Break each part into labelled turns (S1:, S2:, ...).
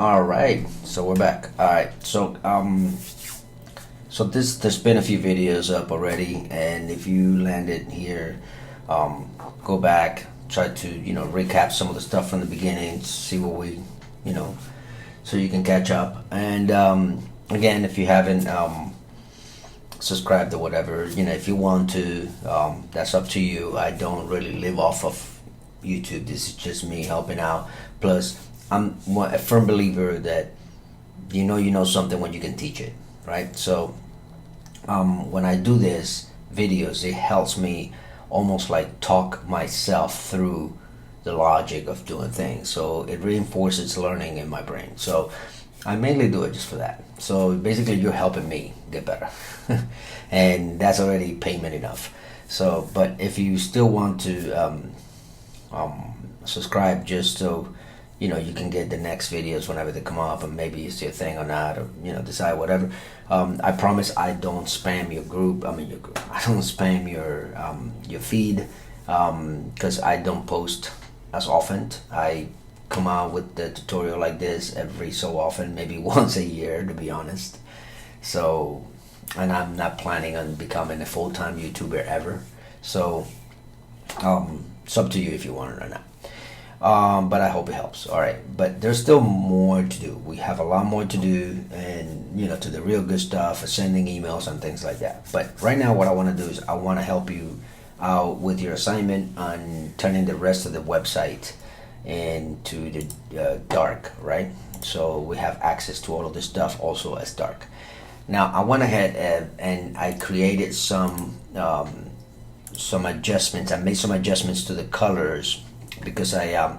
S1: All right, so we're back. All right, so there's been a few videos up already, and if you landed here, go back, try to recap some of the stuff from the beginning, see what we, you know, so you can catch up. And again, if you haven't subscribed or whatever, if you want to, that's up to you. I don't really live off of YouTube. This is just me helping out. Plus, I'm a firm believer that you know something when you can teach it, right? So when I do this videos, it helps me almost like talk myself through the logic of doing things. So it reinforces learning in my brain. So I mainly do it just for that. So basically, you're helping me get better, and that's already payment enough. So, but if you still want to subscribe, just so you can get the next videos whenever they come up, and maybe it's your thing or not, or decide whatever. I promise I don't spam your group. I don't spam your feed, because I don't post as often. I come out with the tutorial like this every so often, maybe once a year, to be honest. So, and I'm not planning on becoming a full-time YouTuber ever. So it's up to you if you want it or not. But I hope it helps. All right, but there's still more to do. We have a lot more to do, and to the real good stuff, sending emails and things like that. But right now, what I want to do is I want to help you out with your assignment on turning the rest of the website into the dark, right? So we have access to all of this stuff also as dark. Now I went ahead and I created some adjustments. I made some adjustments to the colors, because I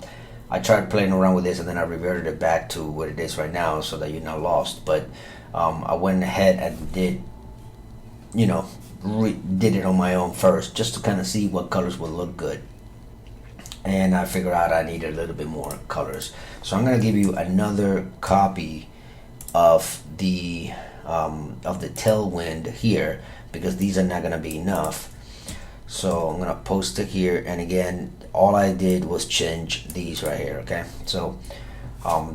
S1: tried playing around with this, and then I reverted it back to what it is right now, so that you're not lost. But I went ahead and did it on my own first, just to kind of see what colors would look good. And I figured out I needed a little bit more colors. So I'm gonna give you another copy of the tailwind here, because these are not gonna be enough. So I'm gonna post it here, and again, all I did was change these right here. Okay, so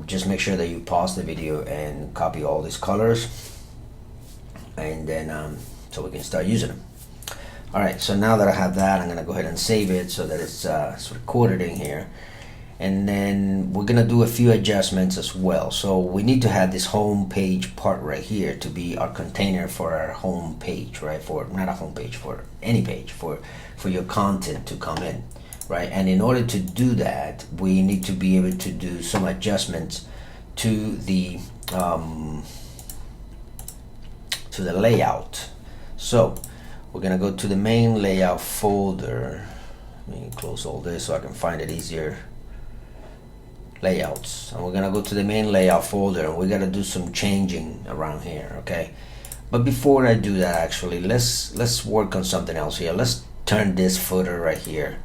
S1: just make sure that you pause the video and copy all these colors, and then so we can start using them. All right, so now that I have that, I'm gonna go ahead and save it so that it's recorded in here. And then we're gonna do a few adjustments as well. So we need to have this home page part right here to be our container for our home page, right? For not a home page, for any page, for your content to come in, right? And in order to do that, we need to be able to do some adjustments to the layout. So we're gonna go to the main layout folder. Let me close all this so I can find it easier. Layouts, and we're gonna go to the main layout folder, and we gotta do some changing around here. Okay, but before I do that, actually, let's work on something else here. Let's turn this footer right here,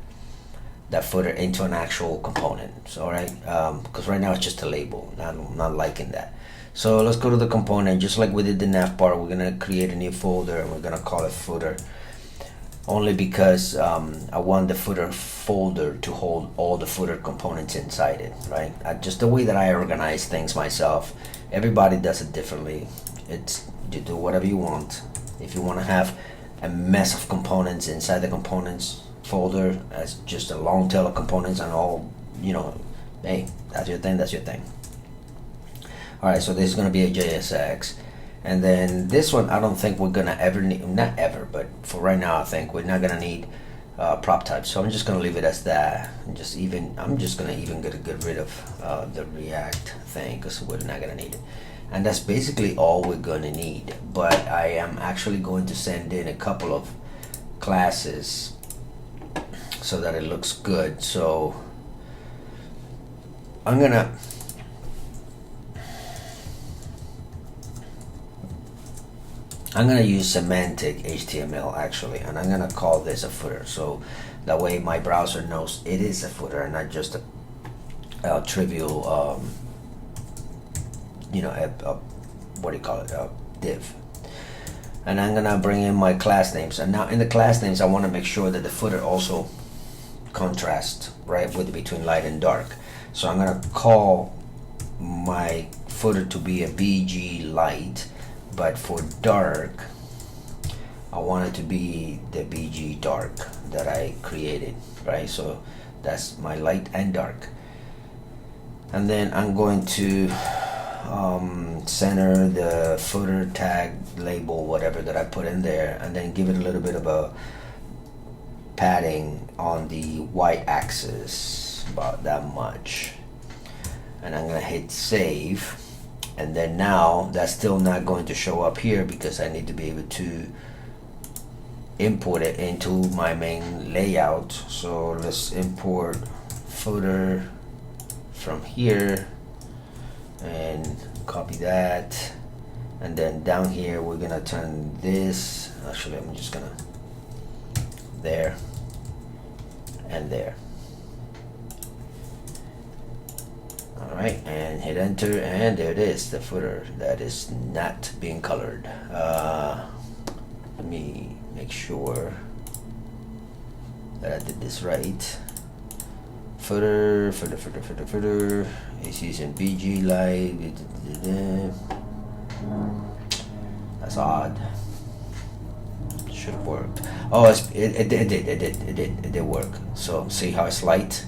S1: that footer, into an actual component. So, all right, because right now it's just a label. I'm not liking that. So let's go to the component, just like we did the nav part. We're gonna create a new folder, and we're gonna call it footer, only because I want the footer folder to hold all the footer components inside it, right? Just the way that I organize things myself. Everybody does it differently. You do whatever you want. If you want to have a mess of components inside the components folder as just a long tail of components and all, hey, that's your thing, that's your thing. All right, so this is going to be a JSX. And then this one, I don't think we're gonna ever need, not ever, but for right now, I think we're not gonna need prop types. So I'm just gonna leave it as that. And I'm just gonna even get rid of the React thing, because we're not gonna need it. And that's basically all we're gonna need. But I am actually going to send in a couple of classes so that it looks good. So I'm gonna use semantic HTML actually, and I'm gonna call this a footer, so that way my browser knows it is a footer and not just a trivial, what do you call it, a div. And I'm gonna bring in my class names, and now in the class names I want to make sure that the footer also contrasts right with between light and dark. So I'm gonna call my footer to be a BG light, but for dark I want it to be the BG dark that I created, right? So that's my light and dark. And then I'm going to center the footer tag label, whatever that I put in there, and then give it a little bit of a padding on the y-axis, about that much. And I'm gonna hit save, and then now that's still not going to show up here because I need to be able to import it into my main layout. So let's import footer from here and copy that, and then down here we're gonna turn this, actually I'm just gonna there and there. Alright, and hit enter, and there it is, the footer that is not being colored. Let me make sure that I did this right. Footer, it's using BG light. That's odd. Should have worked. Oh, it did work. So see how it's light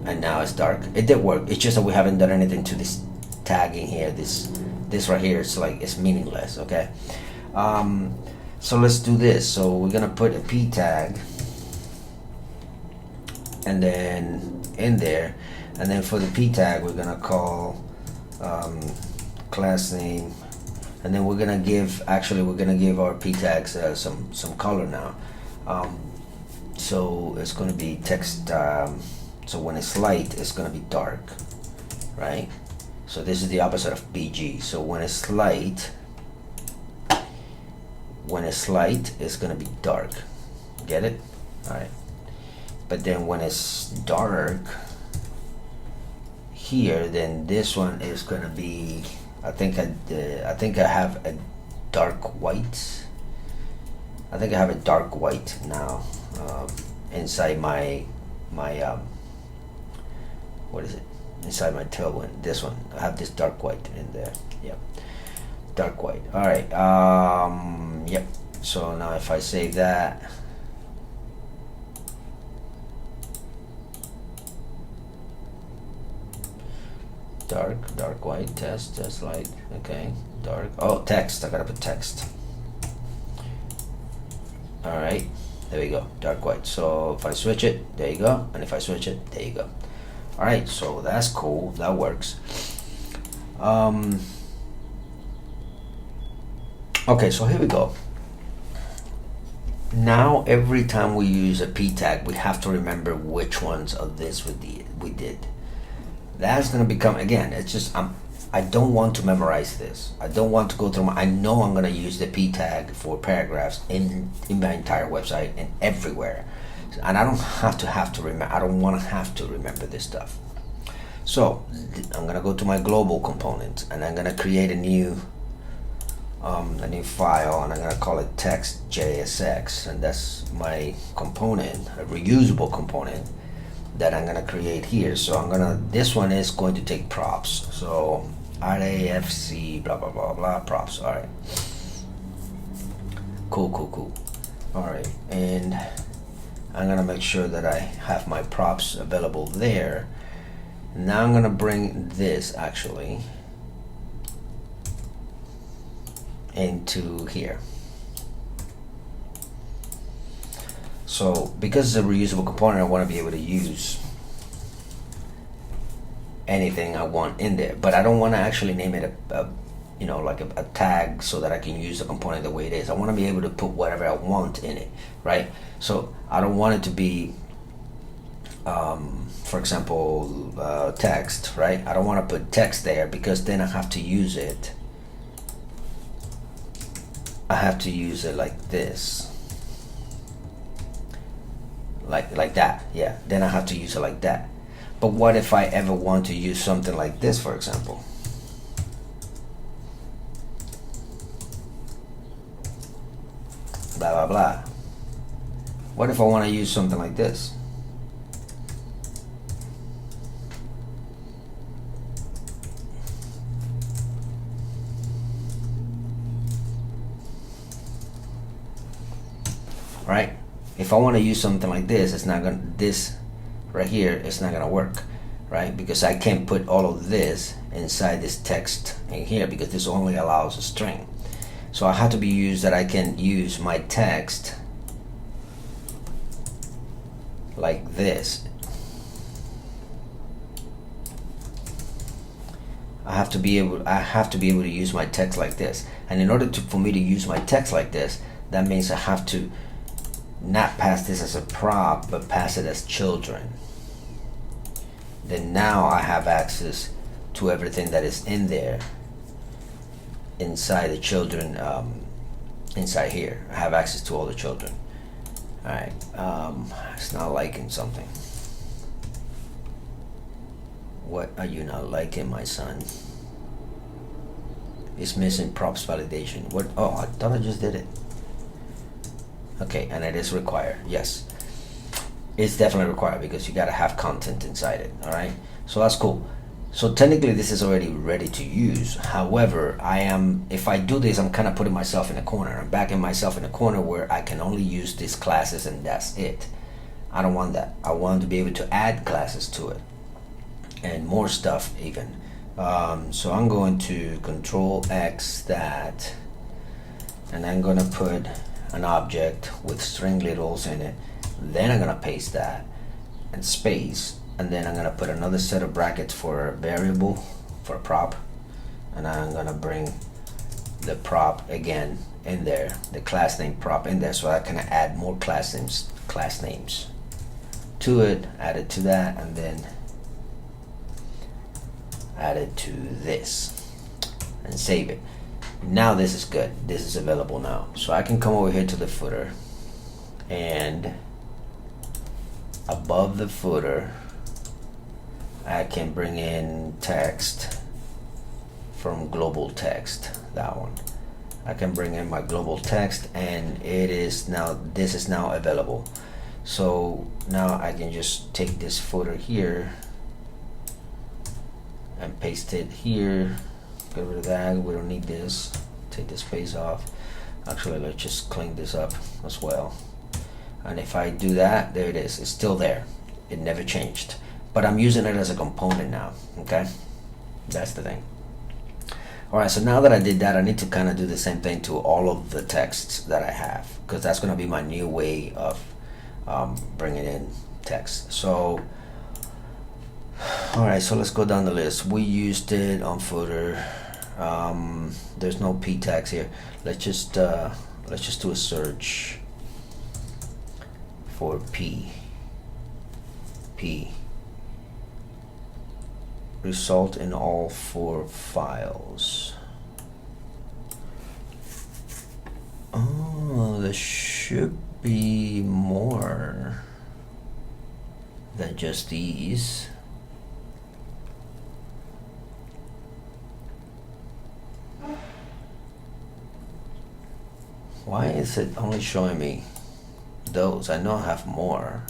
S1: and now it's dark. It did work. It's just that we haven't done anything to this tagging here. This right here, it's like it's meaningless. Okay. So let's do this. So we're gonna put a P tag, and then in there, and then for the P tag we're gonna call class name, and then we're gonna give our P tags some color now. So it's gonna be text. So when it's light, it's gonna be dark, right? So this is the opposite of BG. So when it's light, it's gonna be dark. Get it? All right. But then when it's dark here, then this one is gonna be, I think I have a dark white. I think I have a dark white now inside my what is it? Inside my tailwind. This one, I have this dark white in there. Yep, dark white. All right. Yep. So now if I save that. Dark white, test light, okay, dark, oh, text, I gotta put text. All right, there we go, dark white. So if I switch it, there you go, and if I switch it, there you go. All right, so that's cool, that works. Okay, so here we go. Now every time we use a P tag, we have to remember which ones of this we did. That's gonna become, again, it's just I don't want to memorize this. I don't want to go through I know I'm gonna use the P tag for paragraphs in my entire website and everywhere, and I don't have to remember. I don't want to have to remember this stuff. So I'm gonna go to my global component, and I'm gonna create a new file, and I'm gonna call it text.jsx, and that's my component, a reusable component that I'm gonna create here. So this one is going to take props. So RAFC blah blah blah blah props. All right, cool. All right, and I'm gonna make sure that I have my props available there. Now I'm gonna bring this actually into here. So because it's a reusable component, I want to be able to use anything I want in there, but I don't want to actually name it a tag so that I can use the component the way it is. I want to be able to put whatever I want in it, right? So I don't want it to be, for example, text, right? I don't want to put text there because then I have to use it. I have to use it like this. Like that, yeah, then I have to use it like that. But what if I ever want to use something like this, for example? Blah blah blah. What if I want to use something like this? right? If I want to use something like this, it's not gonna, this right here, it's not gonna work, right? Because I can't put all of this inside this text in here because this only allows a string. So I have to be used that I can use my text like this. I have to be able to use my text like this. And in order for me to use my text like this, that means I have to not pass this as a prop, but pass it as children. Then now I have access to everything that is in there, inside the children, inside here. I have access to all the children. All right, it's not liking something. What are you not liking, my son? It's missing props validation. What? Oh, I thought I just did it. Okay, and it is required. Yes, it's definitely required because you gotta have content inside it. All right, so that's cool. So technically this is already ready to use. However, if I do this, I'm kind of putting myself in a corner. I'm backing myself in a corner where I can only use these classes and that's it. I don't want that. I want to be able to add classes to it and more stuff even. So I'm going to Control X that, and I'm gonna put an object with string littles in it. Then I'm gonna paste that and space, and then I'm gonna put another set of brackets for a variable, for a prop, and I'm gonna bring the prop again in there, the class name prop in there, so I can add more class names to it, add it to that, and then add it to this and save it. Now this is good. This is available now. So I can come over here to the footer, and above the footer I can bring in text from global text, that one. I can bring in my global text, and it is now, this is now available. So now I can just take this footer here and paste it here. Get rid of that, we don't need this. Take the space off. Actually, let's just clean this up as well. And if I do that, there it is. It's still there. It never changed. But I'm using it as a component now, okay? That's the thing. All right, so now that I did that, I need to kind of do the same thing to all of the texts that I have, because that's gonna be my new way of bringing in text. So, all right, so let's go down the list. We used it on footer. There's no p tags here. Let's just do a search for p. Result in all 4 files. Oh, there should be more than just these. Why is it only showing me those? I know I have more.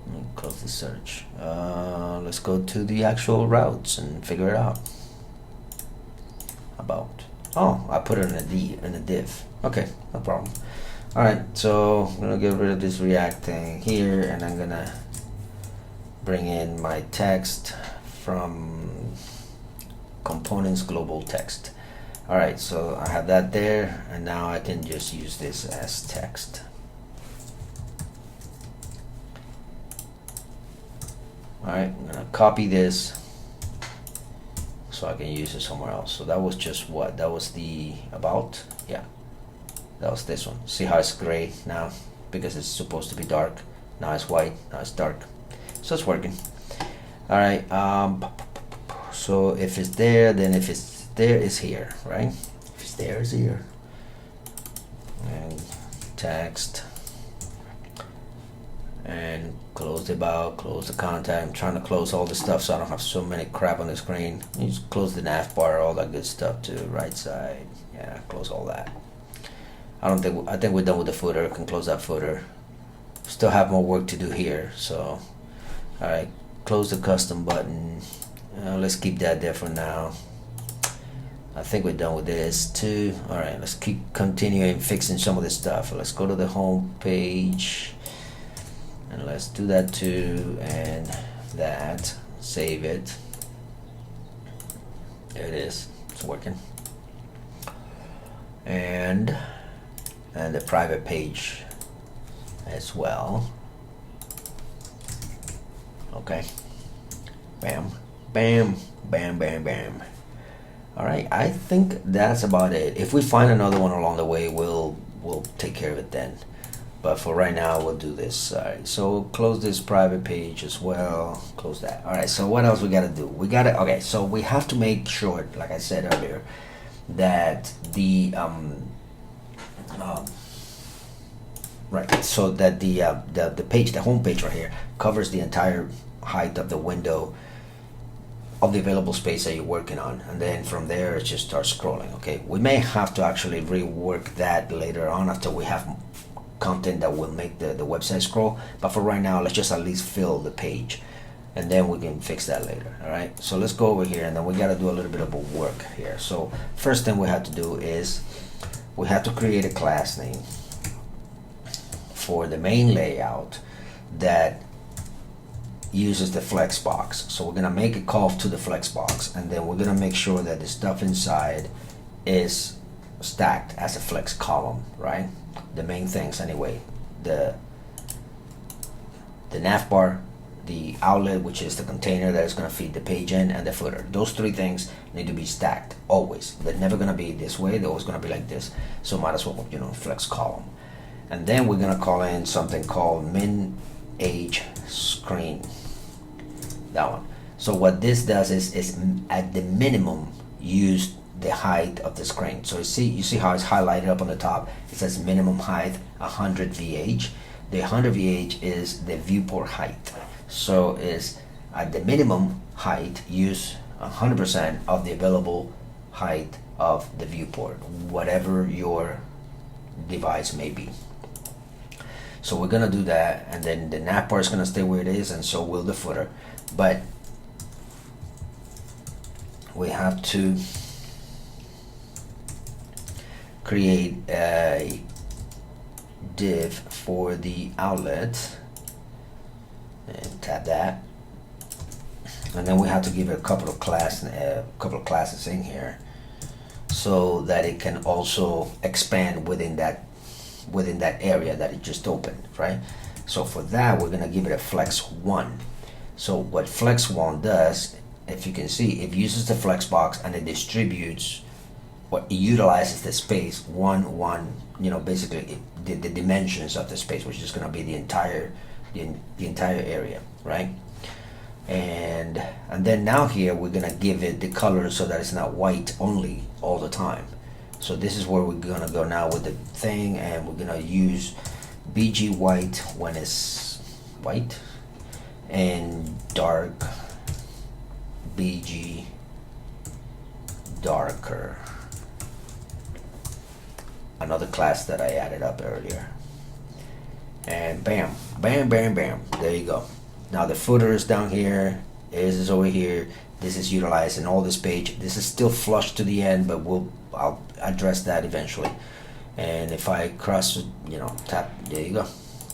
S1: Let me close the search. Let's go to the actual routes and figure it out. About. Oh, I put it in a div. Okay, no problem. All right, so I'm gonna get rid of this React thing here, and I'm gonna bring in my text from components global text. All right, so I have that there, and now I can just use this as text. All right, I'm gonna copy this so I can use it somewhere else. So that was just what? That was the about? Yeah, that was this one. See how it's gray now? Because it's supposed to be dark. Now it's white, now it's dark. So it's working. All right, so if it's there, then if it's there, it's here, right? If it's there, it's here. And text. And close the about, close the contact. I'm trying to close all the stuff so I don't have so many crap on the screen. You just close the nav bar, all that good stuff to the right side. Yeah, close all that. I think we're done with the footer. Can close that footer. Still have more work to do here. So, all right, close the custom button. Let's keep that there for now. I think we're done with this too. All right, let's keep continuing fixing some of this stuff. Let's go to the home page and let's do that too, and that, save it. There it is, it's working. And the private page as well. Okay, bam, bam, bam, bam, bam. All right, I think that's about it. If we find another one along the way, we'll take care of it then. But for right now, we'll do this. All right, so close this private page as well. Close that. All right, so what else we gotta do? Okay, so we have to make sure, like I said earlier, that right, so that the page, the home page right here, covers the entire height of the window of the available space that you're working on, and then from there it just starts scrolling. Okay, we may have to actually rework that later on after we have content that will make the website scroll, but for right now let's just at least fill the page, and then we can fix that later. All right, so let's go over here, and then we got to do a little bit of a work here. So first thing we have to do is we have to create a class name for the main layout that uses the flex box. So we're gonna make a call to the flex box, and then we're gonna make sure that the stuff inside is stacked as a flex column, right? The main things anyway, the nav bar, the outlet, which is the container that is going to feed the page in, and the footer. Those three things need to be stacked always. They're never going to be this way. They're always going to be like this. So might as well, flex column. And then we're going to call in something called min age screen. That one. So what this does is at the minimum use the height of the screen. So you see how it's highlighted up on the top. It says minimum height 100 VH. The 100 VH is the viewport height. So is at the minimum height, use 100% of the available height of the viewport, whatever your device may be. So we're gonna do that, and then the nav bar is gonna stay where it is, and so will the footer. But we have to create a div for the outlet, and tap that, and then we have to give it a couple of classes in here so that it can also expand within that area that it just opened, right? So for that, we're gonna give it a flex 1. So what flex 1 does, if you can see, it uses the flex box and it distributes, what it utilizes the space one, basically the dimensions of the space, which is going to be the entire area, right? And then now here we're going to give it the color so that it's not white only all the time. So this is where we're going to go now with the thing, and we're going to use BG white when it's white, and dark BG darker. Another class that I added up earlier. And bam, bam, bam, bam. There you go. Now the footer is down here. This is over here. This is utilized in all this page. This is still flush to the end, but I'll address that eventually. And if I cross, tap, there you go.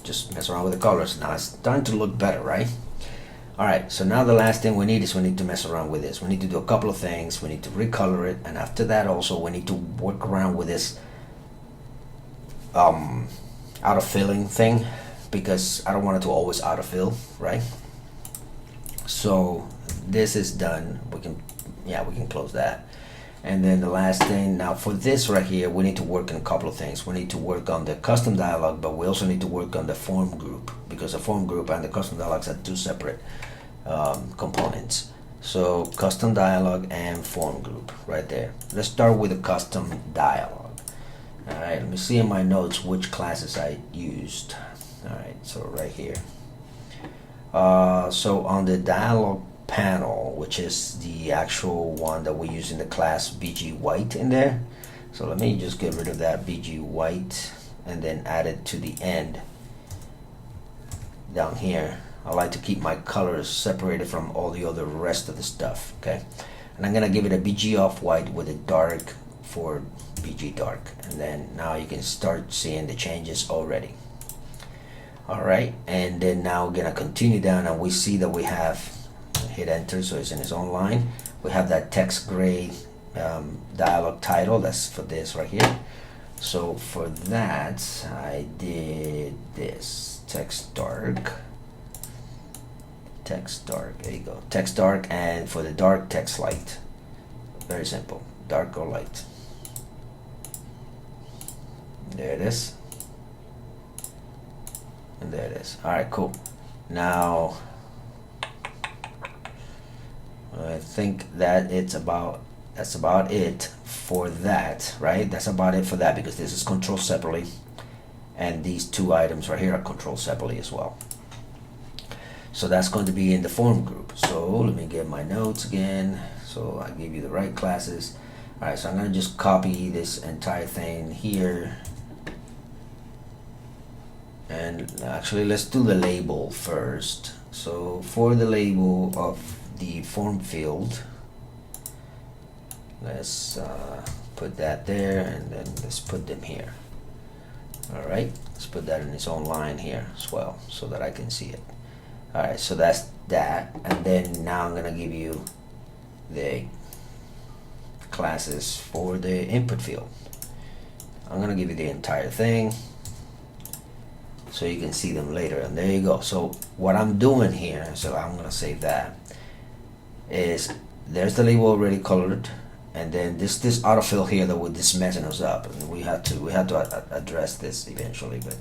S1: Just mess around with the colors. Now it's starting to look better, right? All right, so now the last thing we need to mess around with this. We need to do a couple of things. We need to recolor it, and after that also we need to work around with this auto-filling thing, because I don't want it to always auto-fill, right? So this is done. We can close that. And then the last thing, now for this right here, we need to work on a couple of things. We need to work on the custom dialog, but we also need to work on the form group, because the form group and the custom dialogs are two separate components. So custom dialog and form group right there. Let's start with the custom dialog. All right, let me see in my notes which classes I used. All right, so right here. So on the dialog panel, which is the actual one that we use in the class BG white in there. So let me just get rid of that BG white and then add it to the end down here. I like to keep my colors separated from all the other rest of the stuff, okay? and I'm gonna give it a BG off white with a dark for BG dark, and then now you can start seeing the changes already. All right, and then now we're gonna continue down, and we see that we have hit enter, so it's in its own line. We have that text gray dialog title. That's for this right here. So for that, I did this text dark. Text dark. There you go. Text dark, and for the dark, text light. Very simple. Dark or light. There it is. And there it is. All right, cool. Now, I think that that's about it for that, right? That's about it for that, because this is controlled separately, and these two items right here are controlled separately as well. So that's going to be in the form group. So let me get my notes again. So I gave you the right classes. All right, so I'm gonna just copy this entire thing here. And actually, let's do the label first. So for the label of the form field, let's put that there, and then let's put them here. All right, let's put that in its own line here as well, so that I can see it. All right, so that's that, and then now I'm gonna give you the classes for the input field. I'm gonna give you the entire thing so you can see them later, and there you go. So what I'm doing here, so I'm gonna save that, is there's the label already colored, and then this autofill here that was just messing us up, and we had to address this eventually, but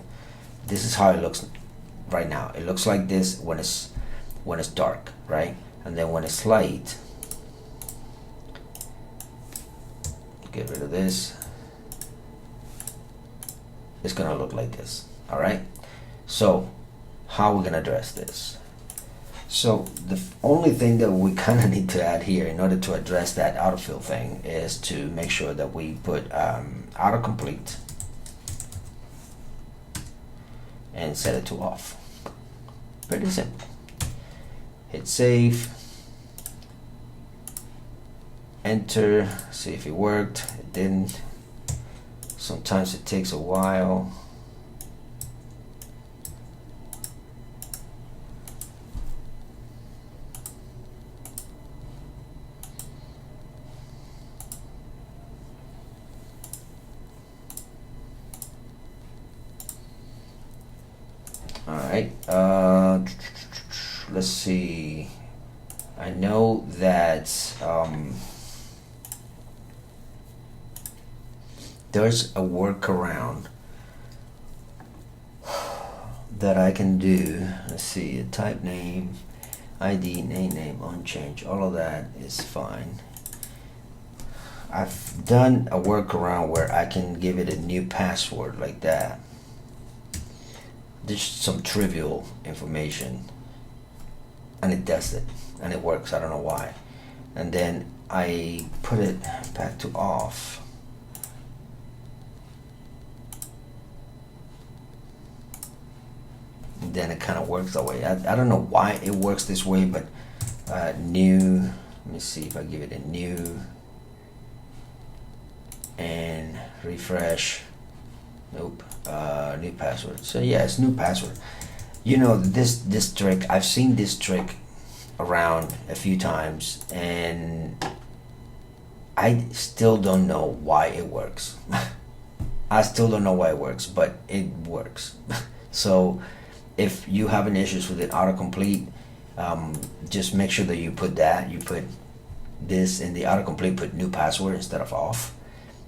S1: this is how it looks right now. It looks like this when it's dark, right? And then when it's light, get rid of this, it's gonna look like this. All right, so how we're gonna address this? So the only thing that we kind of need to add here in order to address that autofill thing is to make sure that we put autocomplete and set it to off. Pretty simple. Hit save, enter, see if it worked. It didn't. Sometimes it takes a while. All right, let's see. I know that there's a workaround that I can do. Let's see, type name, ID, name, unchanged, all of that is fine. I've done a workaround where I can give it a new password like that. Just some trivial information, and it does it, and it works. I don't know why. And then I put it back to off. And then it kind of works that way. I don't know why it works this way, but new, let me see if I give it a new and refresh. Nope. New password. So yeah, it's new password. You know, this trick, I've seen this trick around a few times, and I still don't know why it works. I still don't know why it works, but it works. So if you have any issues with it autocomplete, just make sure that you put this in the autocomplete, put new password instead of off.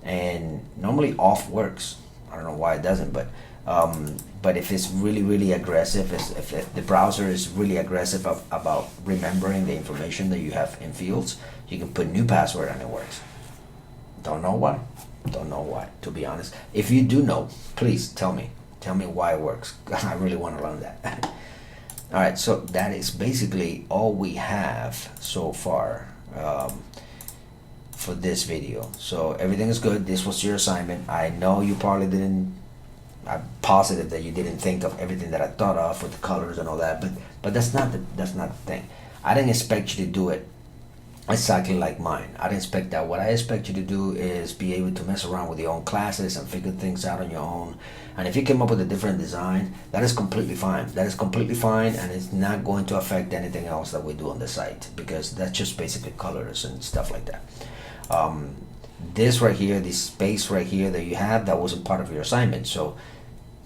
S1: And normally off works. I don't know why it doesn't, but if it's really aggressive, if the browser is really aggressive about remembering the information that you have in fields, you can put new password and it works. Don't know why. Don't know why, to be honest. If you do know, please tell me why it works. I really want to learn that. All right, so that is basically all we have so far for this video. So everything is good. This was your assignment. I know you probably didn't, I'm positive that you didn't think of everything that I thought of with the colors and all that, but that's not the thing. I didn't expect you to do it exactly like mine. I didn't expect that. What I expect you to do is be able to mess around with your own classes and figure things out on your own. And if you came up with a different design, that is completely fine. That is completely fine, and it's not going to affect anything else that we do on the site, because that's just basically colors and stuff like that. This right here, this space right here that you have, that wasn't part of your assignment. So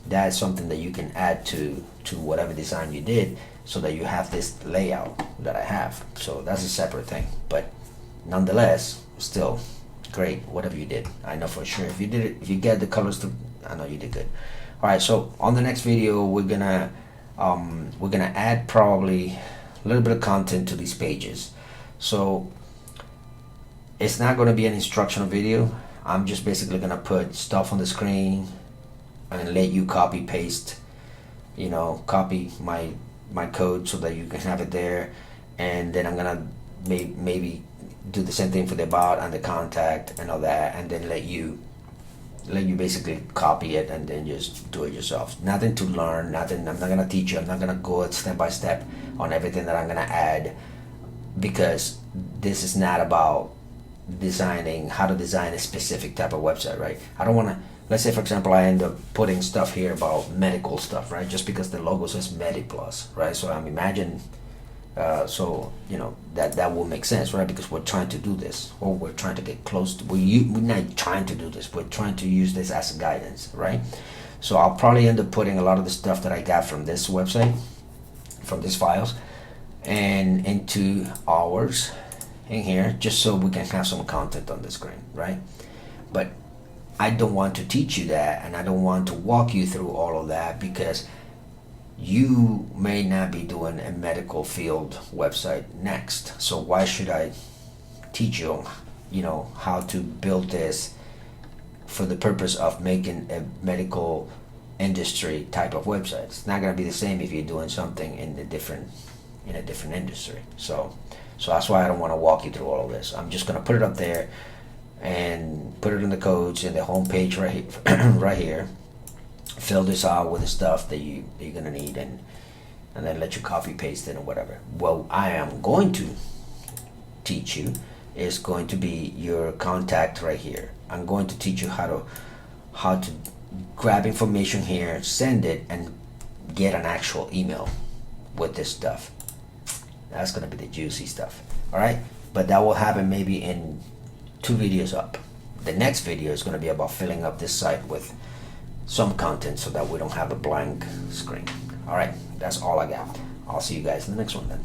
S1: that's something that you can add to whatever design you did, so that you have this layout that I have. So that's a separate thing, but nonetheless, still great, whatever you did. I know for sure if you did it, if you get the colors to, I know you did good. All right, so on the next video, we're gonna add probably a little bit of content to these pages. So it's not going to be an instructional video. I'm just basically gonna put stuff on the screen and let you copy paste, you know, copy my code so that you can have it there. And then I'm gonna maybe do the same thing for the about and the contact and all that, and then let you basically copy it and then just do it yourself. Nothing to learn, nothing. I'm not gonna teach you. I'm not gonna go step by step on everything that I'm gonna add, because this is not about designing how to design a specific type of website, right? I don't want to, let's say for example I end up putting stuff here about medical stuff, right? Just because the logo says MediPlus, right? So I'm imagine so you know that will make sense, right? Because we're trying to do this, or we're trying to get close to, we're not trying to do this, we're trying to use this as guidance, right? So I'll probably end up putting a lot of the stuff that I got from this website, from these files, and into ours in here, just so we can have some content on the screen, right? But I don't want to teach you that, and I don't want to walk you through all of that, because you may not be doing a medical field website next. So why should I teach you, you know, how to build this for the purpose of making a medical industry type of website? It's not going to be the same if you're doing something in a different industry. So that's why I don't want to walk you through all of this. I'm just going to put it up there and put it in the codes in the home page right here, right here. Fill this out with the stuff that you're going to need, and then let you copy paste it or whatever. What I am going to teach you is going to be your contact right here. I'm going to teach you how to grab information here, send it, and get an actual email with this stuff. That's going to be the juicy stuff. All right, but that will happen maybe in 2 videos up. The next video is going to be about filling up this site with some content so that we don't have a blank screen. All right, that's all I got. I'll see you guys in the next one then.